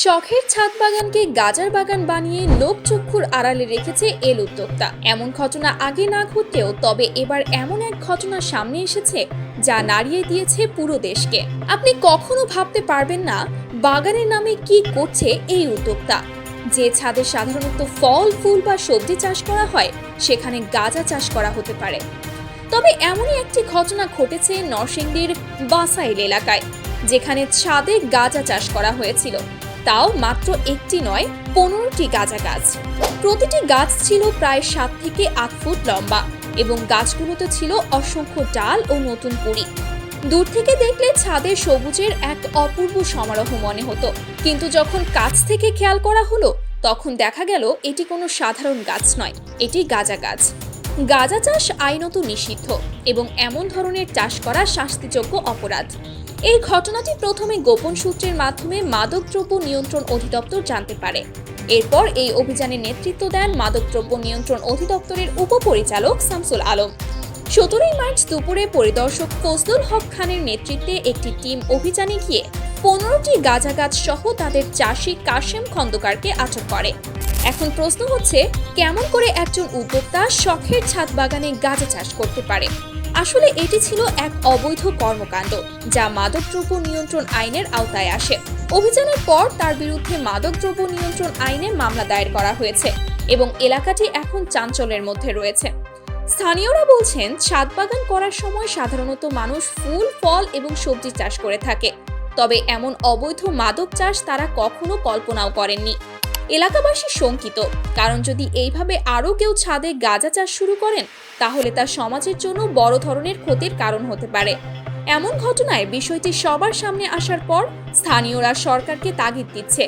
শখের ছাদ বাগানকে গাজার বাগান বানিয়ে লোকচক্ষুর আড়ালে রেখেছে এল উদ্যোক্তা। এমন ঘটনা আগে না ঘটলেও তবে এবার এমন এক ঘটনা সামনে এসেছে যা নাড়িয়ে দিয়েছে পুরো দেশকে। আপনি কখনো ভাবতে পারবেন না বাগানের নামে কি করছে এই উদ্যোক্তা। যে ছাদে সাধারণত ফল ফুল বা সবজি চাষ করা হয় সেখানে গাঁজা চাষ করা হতে পারে। তবে এমনই একটি ঘটনা ঘটেছে নরসিংদীর বাসাইল এলাকায়, যেখানে ছাদে গাঁজা চাষ করা হয়েছিল, তাও মাত্র একটি নয়, 15টি গাঁজা গাছ। প্রতিটি গাছ ছিল প্রায় 7 থেকে 8 ফুট লম্বা এবং গাছগুলোতে ছিল অসংখ্য ডাল ও নতুন কুঁড়ি। দূর থেকে দেখলে ছাদের সবুজের এক অপূর্ব সমারোহ মনে হতো, কিন্তু যখন কাছ থেকে খেয়াল করা হলো তখন দেখা গেল এটি কোনো সাধারণ গাছ নয়, এটি গাঁজা গাছ। গাঁজা চাষ আইনত নিষিদ্ধ এবং এমন ধরনের চাষ করা শাস্তিযোগ্য অপরাধ। এই ঘটনাটি প্রথমে গোপন সূত্রের মাধ্যমে মাদকদ্রব্য নিয়ন্ত্রণ অধিদপ্তর জানতে পারে। এরপর এই অভিযানে নেতৃত্ব দেন মাদকদ্রব্য নিয়ন্ত্রণ অধিদপ্তরের উপপরিচালক শামসুল আলম। 17 মার্চ দুপুরে পরিদর্শক ফজলুল হক খানের নেতৃত্বে একটি টিম অভিযানে গিয়ে 15টি গাঁজা গাছ সহ তাদের চাষি কাশেম খন্দকারকে আটক করে। এখন প্রশ্ন হচ্ছে, কেমন করে একজন উদ্যোক্তা শখের ছাদ বাগানে গাঁজা চাষ করতে পারে? আসলে এটি ছিল এক অবৈধ কর্মকাণ্ড যা মাদকদ্রব্য নিয়ন্ত্রণ আইনের আওতায় আসে। অভিযানের পর তার বিরুদ্ধে মাদকদ্রব্য নিয়ন্ত্রণ আইনে মামলা দায়ের করা হয়েছে এবং এলাকাটি এখন চাঞ্চল্যের মধ্যে রয়েছে। স্থানীয়রা বলছেন, ছাদ বাগান করার সময় সাধারণত মানুষ ফুল ফল এবং সবজি চাষ করে থাকে, তবে এমন অবৈধ মাদক চাষ তারা কখনো কল্পনাও করেননি। এলাকাবাসী শঙ্কিত, কারণ যদি এইভাবে আরও কেউ ছাদে গাঁজা চাষ শুরু করেন তাহলে তা সমাজের জন্য বড় ধরনের ক্ষতির কারণ হতে পারে। এমন ঘটনায় বিষয়টি সবার সামনে আসার পর স্থানীয়রা সরকারকে তাগিদ দিচ্ছে